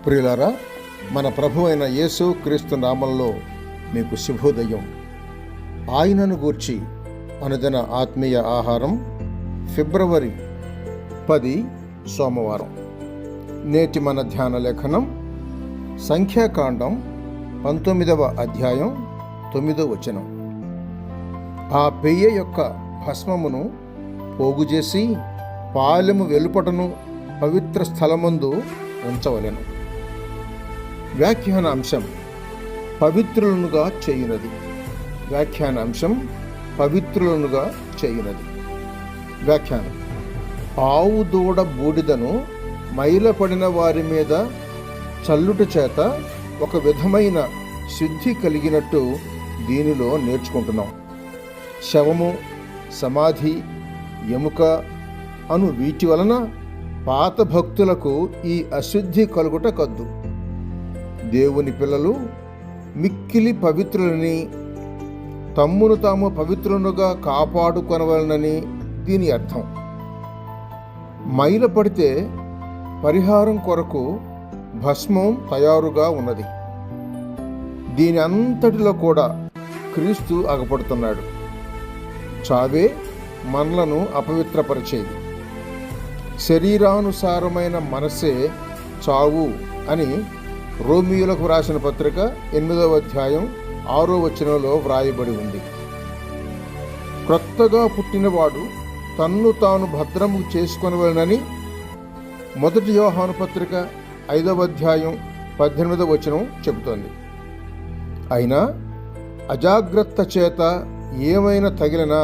ప్రియులారా, మన ప్రభు అయిన యేసు క్రీస్తు నామంలో మీకు శుభోదయం. ఆయనను గూర్చి అనుదిన ఆత్మీయ ఆహారం, ఫిబ్రవరి 10 సోమవారం. నేటి మన ధ్యాన లేఖనం సంఖ్యాకాండం 19వ అధ్యాయం 9వ వచనం. ఆ పెయ్య యొక్క భస్మమును పోగుచేసి పాలెము వెలుపటను పవిత్ర స్థలమందు ఉంచవలెను. వ్యాఖ్యానాంశం పవిత్రులనుగా చేయునది. వ్యాఖ్యానాంశం పవిత్రులనుగా చేయునది. వ్యాఖ్యానం: ఆవు దూడ బూడిదను మైలపడిన వారి మీద చల్లుట చేత ఒక విధమైన శుద్ధి కలిగినట్టు దీనిలో నేర్చుకుంటున్నాం. శవము, సమాధి, ఎముక అను వీటి వలన పాత భక్తులకు ఈ అశుద్ధి కలుగుట కద్దు. దేవుని పిల్లలు మిక్కిలి పవిత్రులని, తమ్మును తాము పవిత్రులుగా కాపాడుకొనవలనని దీని అర్థం. మైల పడితే పరిహారం కొరకు భస్మం తయారుగా ఉన్నది. దీని అంతటిలో కూడా క్రీస్తు అగపడుతున్నాడు. చావే మనలను అపవిత్రపరిచేది. శరీరానుసారమైన మనసే చావు అని రోమియోలకు రాసిన పత్రిక 8వ అధ్యాయం 6వ వచనంలో వ్రాయబడి ఉంది. క్రొత్తగా పుట్టినవాడు తన్ను తాను భద్రము చేసుకొనవలెనని 1 యోహాను పత్రిక 5వ అధ్యాయం 18వ వచనం చెబుతోంది. అయినా అజాగ్రత్త చేత ఏమైనా తగిలినా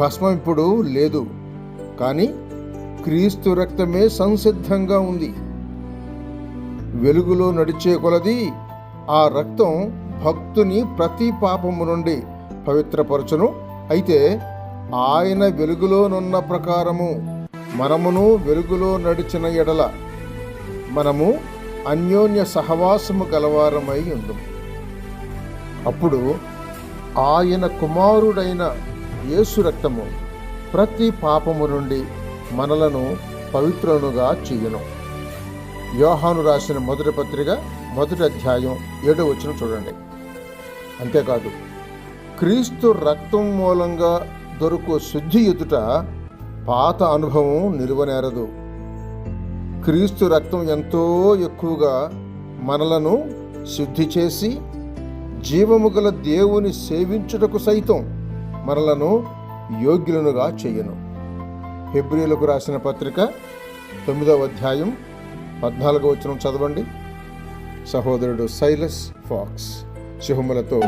భస్మం ఇప్పుడు లేదు, కానీ క్రీస్తు రక్తమే సంసిద్ధంగా ఉంది. వెలుగులో నడిచే కొలది ఆ రక్తం భక్తుని ప్రతి పాపము నుండి పవిత్రపరచును. అయితే ఆయన వెలుగులోనున్న ప్రకారము మనమును వెలుగులో నడిచిన ఎడల మనము అన్యోన్య సహవాసము గలవారమై ఉందుము. అప్పుడు ఆయన కుమారుడైన యేసు రక్తము ప్రతి పాపము నుండి మనలను పవిత్రులుగా చేయును. యోహాను రాసిన 1వ పత్రిక 1వ అధ్యాయం 7వ వచనం చూడండి. అంతేకాదు, క్రీస్తు రక్తం మూలంగా దొరుకు శుద్ధి ఎదుట పాత అనుభవం నిలువనేరదు. క్రీస్తు రక్తం ఎంతో ఎక్కువగా మనలను శుద్ధి చేసి జీవము గల దేవుని సేవించుటకు సైతం మనలను యోగ్యులనుగా చేయును. హెబ్రీయులకు రాసిన పత్రిక 9వ అధ్యాయం 14వ వచనం చదవండి. సహోదరుడు సైలస్ ఫాక్స్ శుభములతో.